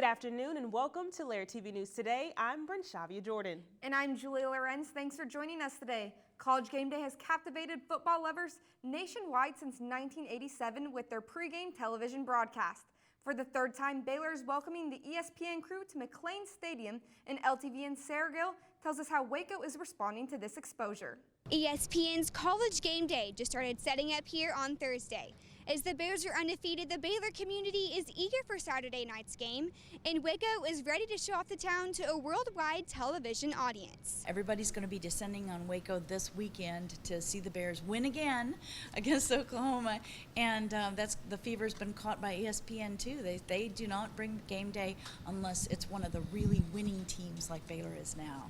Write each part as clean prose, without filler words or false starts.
Good afternoon and welcome to Lariat TV News Today. I'm Brenshavia Jordan. And I'm Julia Lorenz. Thanks for joining us today. College Game Day has captivated football lovers nationwide since 1987 with their pregame television broadcast. For the third time, Baylor is welcoming the ESPN crew to McLean Stadium, and LTVN's Sarah Gill tells us how Waco is responding to this exposure. ESPN's College Game Day just started setting up here on Thursday. As the Bears are undefeated, the Baylor community is eager for Saturday night's game, and Waco is ready to show off the town to a worldwide television audience. Everybody's going to be descending on Waco this weekend to see the Bears win again against Oklahoma, and that's the fever's been caught by ESPN too. They do not bring game day unless it's one of the really winning teams like Baylor is now.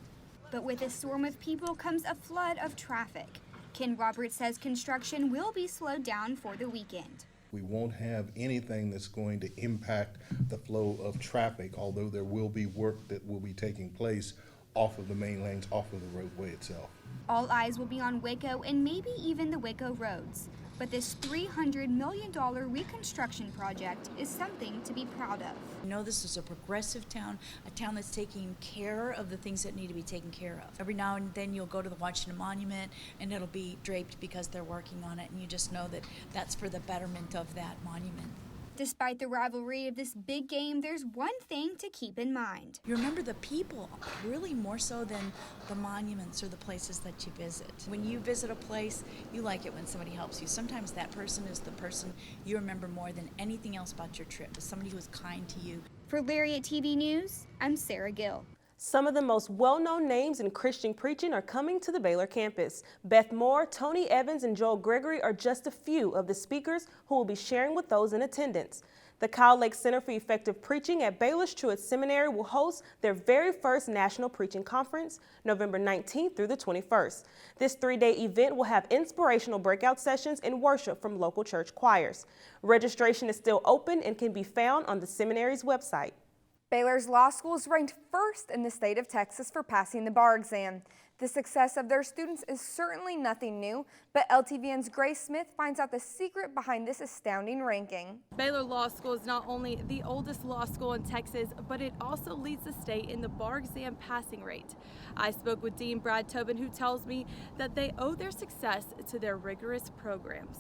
But with a storm of people comes a flood of traffic. Ken Roberts says construction will be slowed down for the weekend. We won't have anything that's going to impact the flow of traffic, although there will be work that will be taking place off of the main lanes, off of the roadway itself. All eyes will be on Waco and maybe even the Waco roads. But this $300 million reconstruction project is something to be proud of. You know, this is a progressive town, a town that's taking care of the things that need to be taken care of. Every now and then you'll go to the Washington Monument and it'll be draped because they're working on it, and you just know that that's for the betterment of that monument. Despite the rivalry of this big game, there's one thing to keep in mind. You remember the people, really more so than the monuments or the places that you visit. When you visit a place, you like it when somebody helps you. Sometimes that person is the person you remember more than anything else about your trip, is somebody who was kind to you. For Lariat TV News, I'm Sarah Gill. Some of the most well-known names in Christian preaching are coming to the Baylor campus. Beth Moore, Tony Evans, and Joel Gregory are just a few of the speakers who will be sharing with those in attendance. The Kyle Lake Center for Effective Preaching at Baylor's Truett Seminary will host their very first National Preaching Conference, November 19th through the 21st. This three-day event will have inspirational breakout sessions and worship from local church choirs. Registration is still open and can be found on the seminary's website. Baylor's law school is ranked first in the state of Texas for passing the bar exam. The success of their students is certainly nothing new, but LTVN's Grace Smith finds out the secret behind this astounding ranking. Baylor Law School is not only the oldest law school in Texas, but it also leads the state in the bar exam passing rate. I spoke with Dean Brad Tobin, who tells me that they owe their success to their rigorous programs.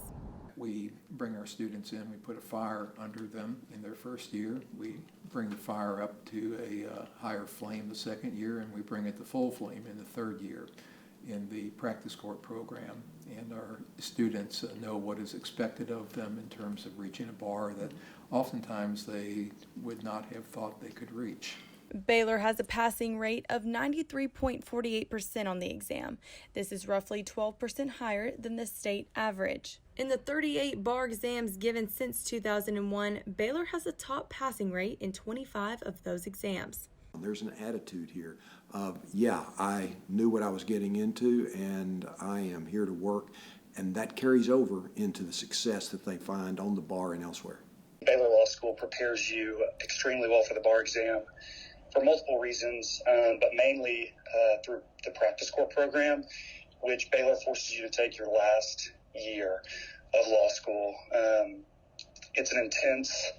We bring our students in, we put a fire under them in their first year. We bring the fire up to a higher flame the second year, and we bring it to full flame in the third year in the practice court program. And our students know what is expected of them in terms of reaching a bar that oftentimes they would not have thought they could reach. Baylor has a passing rate of 93.48% on the exam. This is roughly 12% higher than the state average. In the 38 bar exams given since 2001, Baylor has a top passing rate in 25 of those exams. There's an attitude here of, yeah, I knew what I was getting into and I am here to work, and that carries over into the success that they find on the bar and elsewhere. Baylor Law School prepares you extremely well for the bar exam for multiple reasons, but mainly through the practice court program, which Baylor forces you to take your last year of law school. It's an intense,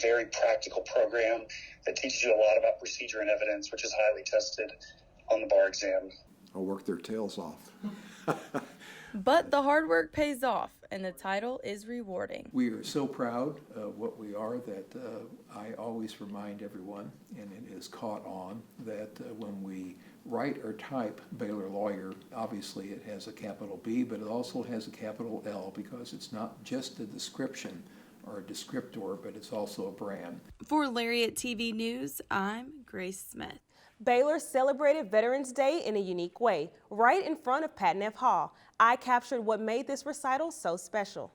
very practical program that teaches you a lot about procedure and evidence, which is highly tested on the bar exam. I'll work their tails off. But the hard work pays off, and the title is rewarding. We are so proud of what we are that I always remind everyone, and it is caught on, that when we write or type Baylor Lawyer, obviously it has a capital B, but it also has a capital L, because it's not just a description or a descriptor, but it's also a brand. For Lariat TV News, I'm Grace Smith. Baylor celebrated Veterans Day in a unique way, right in front of Patton F. Hall. I captured what made this recital so special.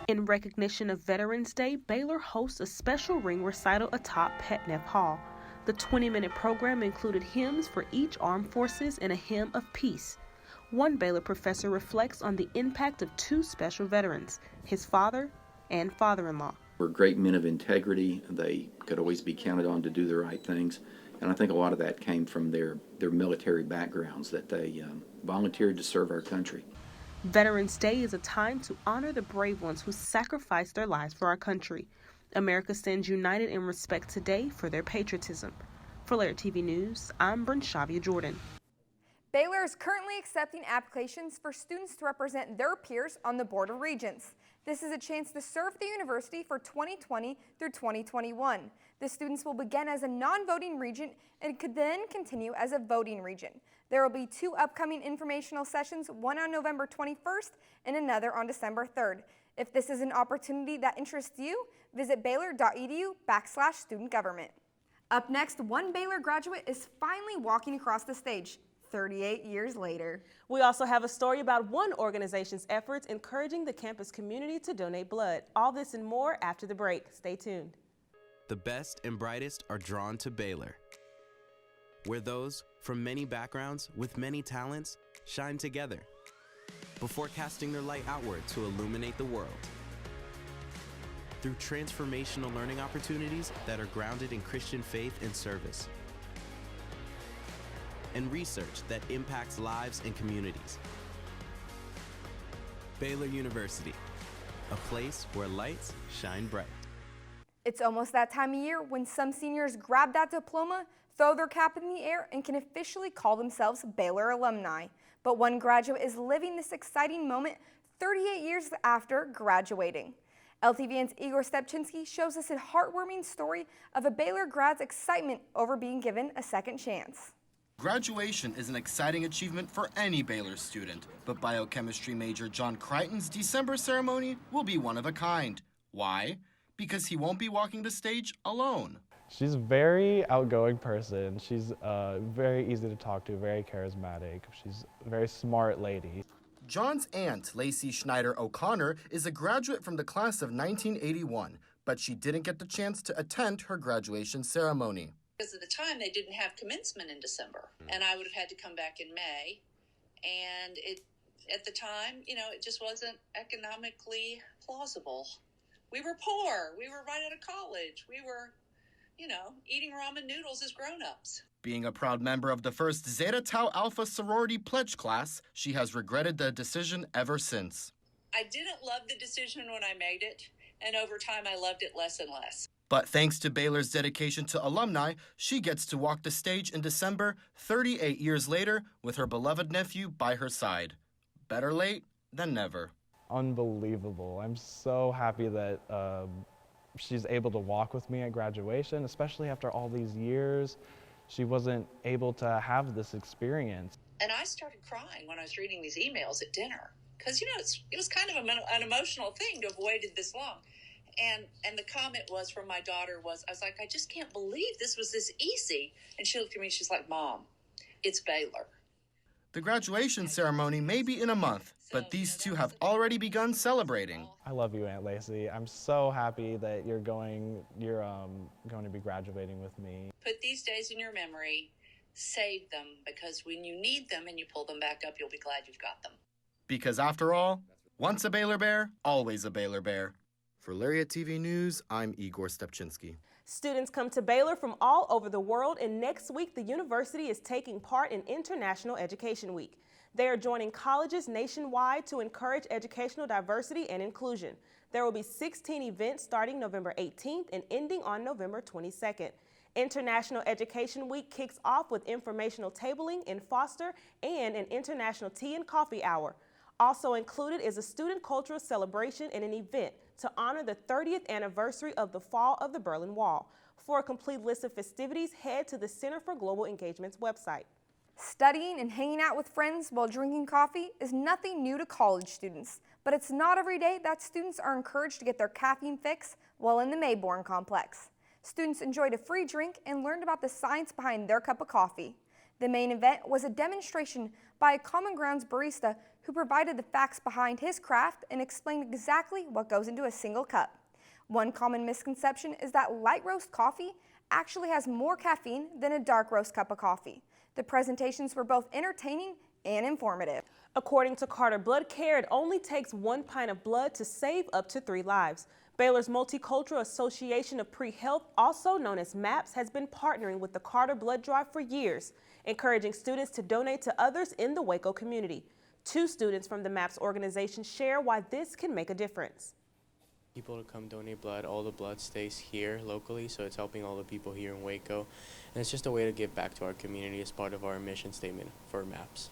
In recognition of Veterans Day, Baylor hosts a special ring recital atop Patton F. Hall. The 20-minute program included hymns for each armed forces and a hymn of peace. One Baylor professor reflects on the impact of two special veterans, his father and father-in-law. Were great men of integrity. They could always be counted on to do the right things. And I think a lot of that came from their military backgrounds, that they volunteered to serve our country. Veterans Day is a time to honor the brave ones who sacrificed their lives for our country. America stands united in respect today for their patriotism. For Lariat TV News, I'm Brenshavia Jordan. Baylor is currently accepting applications for students to represent their peers on the Board of Regents. This is a chance to serve the university for 2020 through 2021. The students will begin as a non-voting regent and could then continue as a voting regent. There will be 2 upcoming informational sessions, one on November 21st and another on December 3rd. If this is an opportunity that interests you, visit baylor.edu/student government. Up next, one Baylor graduate is finally walking across the stage 38 years later. We also have a story about one organization's efforts encouraging the campus community to donate blood. All this and more after the break. Stay tuned. The best and brightest are drawn to Baylor, where those from many backgrounds with many talents shine together before casting their light outward to illuminate the world. Through transformational learning opportunities that are grounded in Christian faith and service, and research that impacts lives and communities. Baylor University, a place where lights shine bright. It's almost that time of year when some seniors grab that diploma, throw their cap in the air, and can officially call themselves Baylor alumni. But one graduate is living this exciting moment 38 years after graduating. LTVN's Igor Stepchinsky shows us a heartwarming story of a Baylor grad's excitement over being given a second chance. Graduation is an exciting achievement for any Baylor student, but biochemistry major John Crichton's December ceremony will be one of a kind. Why? Because he won't be walking the stage alone. She's a very outgoing person. She's very easy to talk to, very charismatic. She's a very smart lady. John's aunt, Lacey Schneider O'Connor, is a graduate from the class of 1981, but she didn't get the chance to attend her graduation ceremony. Because at the time, they didn't have commencement in December, and I would have had to come back in May. And at the time, it just wasn't economically plausible. We were poor. We were right out of college. We were, eating ramen noodles as grown-ups. Being a proud member of the first Zeta Tau Alpha sorority pledge class, she has regretted the decision ever since. I didn't love the decision when I made it, and over time, I loved it less and less. But thanks to Baylor's dedication to alumni, she gets to walk the stage in December, 38 years later, with her beloved nephew by her side. Better late than never. Unbelievable. I'm so happy that she's able to walk with me at graduation, especially after all these years. She wasn't able to have this experience. And I started crying when I was reading these emails at dinner, because, it was kind of an emotional thing to have waited this long. And the comment was from my daughter I was like, I just can't believe this was this easy. And she looked at me and she's like, Mom, it's Baylor. The graduation ceremony may be in a month, but these two have already begun celebrating. I love you, Aunt Lacey. I'm so happy that you're going to be graduating with me. Put these days in your memory, save them, because when you need them and you pull them back up, you'll be glad you've got them. Because after all, once a Baylor Bear, always a Baylor Bear. For Lariat TV News, I'm Igor Stepchinsky. Students come to Baylor from all over the world, and next week the university is taking part in International Education Week. They are joining colleges nationwide to encourage educational diversity and inclusion. There will be 16 events starting November 18th and ending on November 22nd. International Education Week kicks off with informational tabling in Foster and an international tea and coffee hour. Also included is a student cultural celebration and an event to honor the 30th anniversary of the fall of the Berlin Wall. For a complete list of festivities, head to the Center for Global Engagement's website. Studying and hanging out with friends while drinking coffee is nothing new to college students, but it's not every day that students are encouraged to get their caffeine fix while in the Mayborn complex. Students enjoyed a free drink and learned about the science behind their cup of coffee. The main event was a demonstration by a Common Grounds barista who provided the facts behind his craft and explained exactly what goes into a single cup. One common misconception is that light roast coffee actually has more caffeine than a dark roast cup of coffee. The presentations were both entertaining and informative. According to Carter Blood Care, it only takes 1 pint of blood to save up to 3 lives. Baylor's Multicultural Association of Pre-Health, also known as MAPS, has been partnering with the Carter Blood Drive for years, encouraging students to donate to others in the Waco community. Two students from the MAPS organization share why this can make a difference. People to come donate blood. All the blood stays here locally, so it's helping all the people here in Waco. And it's just a way to give back to our community as part of our mission statement for MAPS.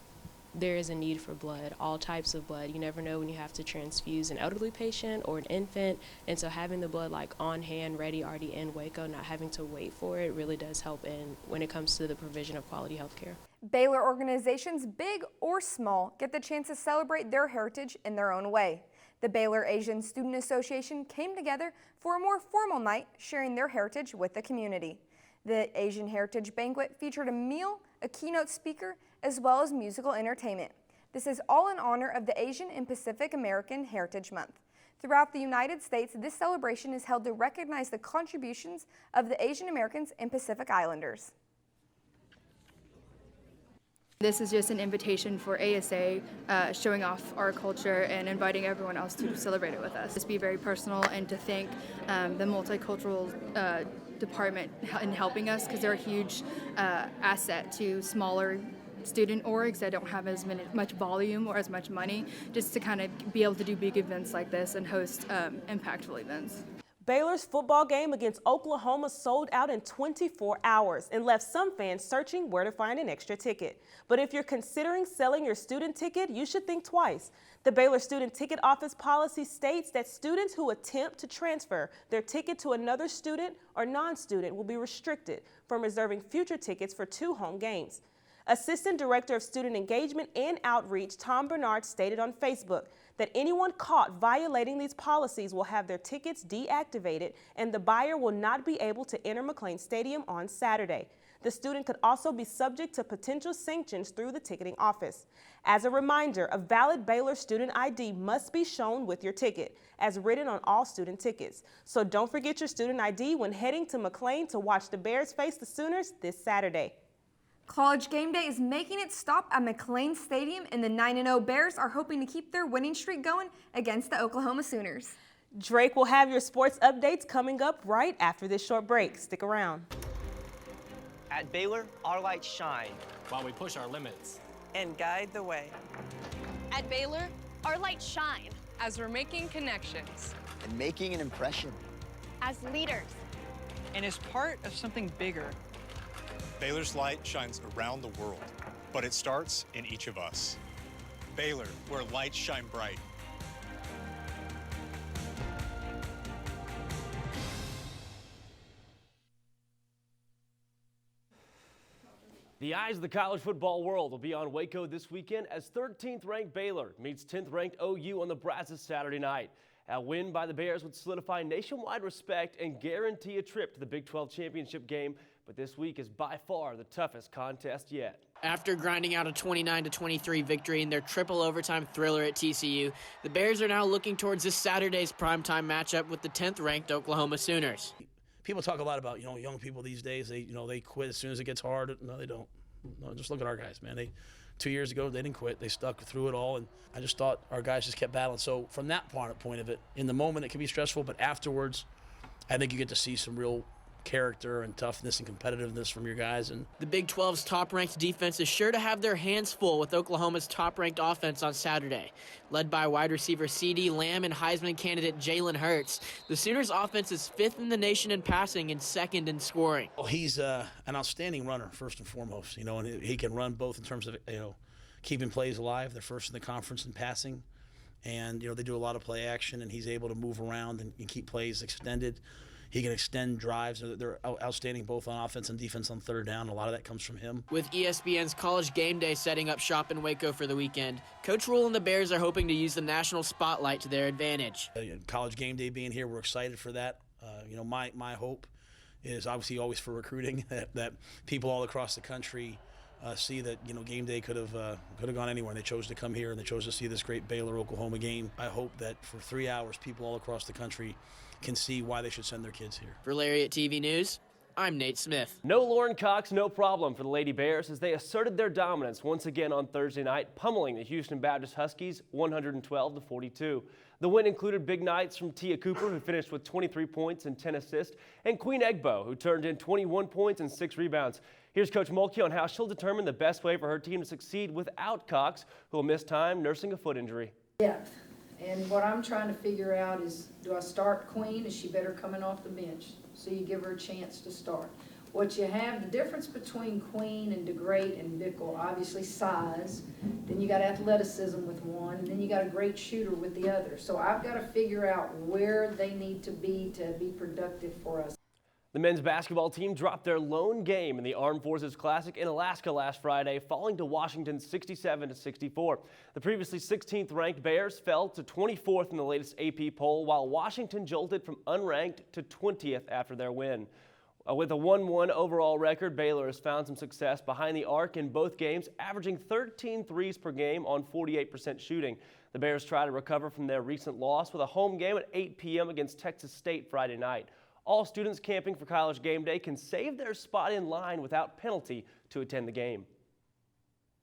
There is a need for blood, all types of blood. You never know when you have to transfuse an elderly patient or an infant, and so having the blood like on hand, ready, already in Waco, not having to wait for it, really does help when it comes to the provision of quality health care. Baylor organizations, big or small, get the chance to celebrate their heritage in their own way. The Baylor Asian Student Association came together for a more formal night, sharing their heritage with the community. The Asian Heritage Banquet featured a meal, a keynote speaker, as well as musical entertainment. This is all in honor of the Asian and Pacific American Heritage Month. Throughout the United States, this celebration is held to recognize the contributions of the Asian Americans and Pacific Islanders. This is just an invitation for ASA, showing off our culture and inviting everyone else to celebrate it with us. Just be very personal and to thank the multicultural department in helping us, because they're a huge asset to smaller student orgs that don't have as much volume or as much money, just to kind of be able to do big events like this and host impactful events. Baylor's football game against Oklahoma sold out in 24 hours and left some fans searching where to find an extra ticket. But if you're considering selling your student ticket, you should think twice. The Baylor Student Ticket Office policy states that students who attempt to transfer their ticket to another student or non-student will be restricted from reserving future tickets for 2 home games. Assistant Director of Student Engagement and Outreach Tom Bernard stated on Facebook that anyone caught violating these policies will have their tickets deactivated and the buyer will not be able to enter McLean Stadium on Saturday. The student could also be subject to potential sanctions through the ticketing office. As a reminder, a valid Baylor student ID must be shown with your ticket, as written on all student tickets. So don't forget your student ID when heading to McLean to watch the Bears face the Sooners this Saturday. College game day is making its stop at McLean Stadium, and the 9-0 Bears are hoping to keep their winning streak going against the Oklahoma Sooners. Drake will have your sports updates coming up right after this short break. Stick around. At Baylor, our lights shine while we push our limits and guide the way. At Baylor, our lights shine as we're making connections and making an impression as leaders and as part of something bigger. Baylor's light shines around the world, but it starts in each of us. Baylor, where lights shine bright. The eyes of the college football world will be on Waco this weekend as 13th ranked Baylor meets 10th ranked OU on the Brazos Saturday night. A win by the Bears would solidify nationwide respect and guarantee a trip to the Big 12 championship game, but this week is by far the toughest contest yet. After grinding out a 29-23 victory in their triple overtime thriller at TCU, the Bears are now looking towards this Saturday's primetime matchup with the 10th ranked Oklahoma Sooners. People talk a lot about, young people these days, they quit as soon as it gets hard. No, they don't. No, just look at our guys, man. 2 years ago, they didn't quit. They stuck through it all, and I just thought our guys just kept battling. So from that point of it, in the moment it can be stressful, but afterwards, I think you get to see some real character and toughness and competitiveness from your guys. And the Big 12's top-ranked defense is sure to have their hands full with Oklahoma's top-ranked offense on Saturday. Led by wide receiver CeeDee Lamb and Heisman candidate Jalen Hurts, the Sooners' offense is 5th in the nation in passing and 2nd in scoring. Well, he's an outstanding runner, first and foremost, and he can run both in terms of, keeping plays alive. They're first in the conference in passing. And, they do a lot of play action, and he's able to move around and keep plays extended. He can extend drives. They're outstanding both on offense and defense on third down. A lot of that comes from him. With ESPN's College Game Day setting up shop in Waco for the weekend, Coach Rule and the Bears are hoping to use the national spotlight to their advantage. College Game Day being here, we're excited for that. My hope is obviously always for recruiting, that people all across the country see that game day could have gone anywhere. They chose to come here and they chose to see this great Baylor-Oklahoma game. I hope that for 3 hours, people all across the country can see why they should send their kids here. For Lariat TV News, I'm Nate Smith. No Lauren Cox, no problem for the Lady Bears as they asserted their dominance once again on Thursday night, pummeling the Houston Baptist Huskies 112-42. The win included big nights from Tia Cooper, who finished with 23 points and 10 assists, and Queen Egbo, who turned in 21 points and 6 rebounds. Here's Coach Mulkey on how she'll determine the best way for her team to succeed without Cox, who will miss time nursing a foot injury. Depth. And what I'm trying to figure out is, do I start Queen? Is she better coming off the bench? So you give her a chance to start. What you have, the difference between Queen and DeGrate and Bickle, obviously size, then you got athleticism with one, and then you got a great shooter with the other. So I've got to figure out where they need to be productive for us. The men's basketball team dropped their lone game in the Armed Forces Classic in Alaska last Friday, falling to Washington 67-64. The previously 16th ranked Bears fell to 24th in the latest AP poll, while Washington jolted from unranked to 20th after their win. With a 1-1 overall record, Baylor has found some success behind the arc in both games, averaging 13 threes per game on 48% shooting. The Bears try to recover from their recent loss with a home game at 8 p.m. against Texas State Friday night. All students camping for College Game Day can save their spot in line without penalty to attend the game.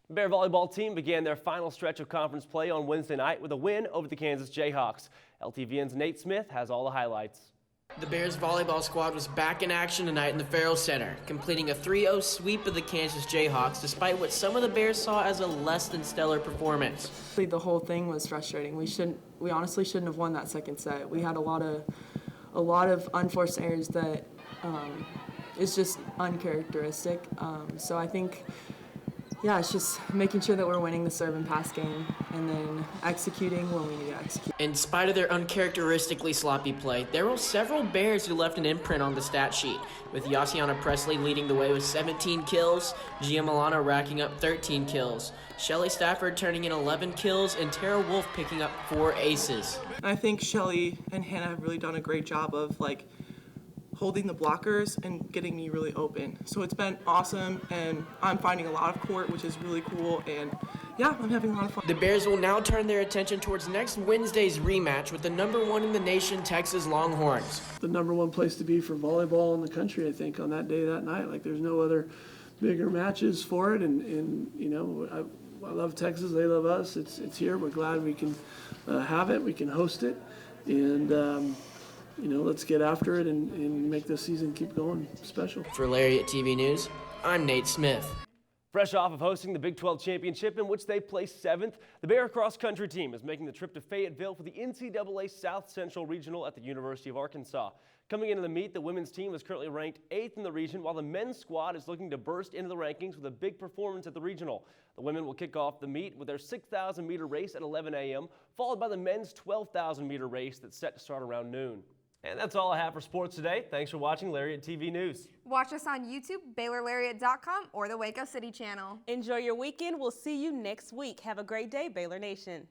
The Bear volleyball team began their final stretch of conference play on Wednesday night with a win over the Kansas Jayhawks. LTVN's Nate Smith has all the highlights. The Bears volleyball squad was back in action tonight in the Farrell Center, completing a 3-0 sweep of the Kansas Jayhawks, despite what some of the Bears saw as a less than stellar performance. The whole thing was frustrating. We honestly shouldn't have won that second set. We had a lot of unforced errors that is just uncharacteristic. So I think, yeah, it's just making sure that we're winning the serve and pass game and then executing when we need to execute. In spite of their uncharacteristically sloppy play, there were several Bears who left an imprint on the stat sheet, with Yassiana Presley leading the way with 17 kills, Gia Milano racking up 13 kills, Shelly Stafford turning in 11 kills, and Tara Wolf picking up 4 aces. I think Shelly and Hannah have really done a great job of holding the blockers and getting me really open. So it's been awesome, and I'm finding a lot of court, which is really cool, and yeah, I'm having a lot of fun. The Bears will now turn their attention towards next Wednesday's rematch with the #1 in the nation, Texas Longhorns. The #1 place to be for volleyball in the country, I think, on that day, that night. There's no other bigger matches for it, and you know, I love Texas, they love us. It's here, we're glad we can have it, we can host it, and you know, let's get after it and make this season keep going special. For Lariat TV News, I'm Nate Smith. Fresh off of hosting the Big 12 Championship, in which they placed 7th, the Bear cross country team is making the trip to Fayetteville for the NCAA South Central Regional at the University of Arkansas. Coming into the meet, the women's team is currently ranked 8th in the region, while the men's squad is looking to burst into the rankings with a big performance at the regional. The women will kick off the meet with their 6,000 meter race at 11 a.m., followed by the men's 12,000 meter race that's set to start around noon. And that's all I have for sports today. Thanks for watching Lariat TV News. Watch us on YouTube, BaylorLariat.com, or the Waco City channel. Enjoy your weekend. We'll see you next week. Have a great day, Baylor Nation.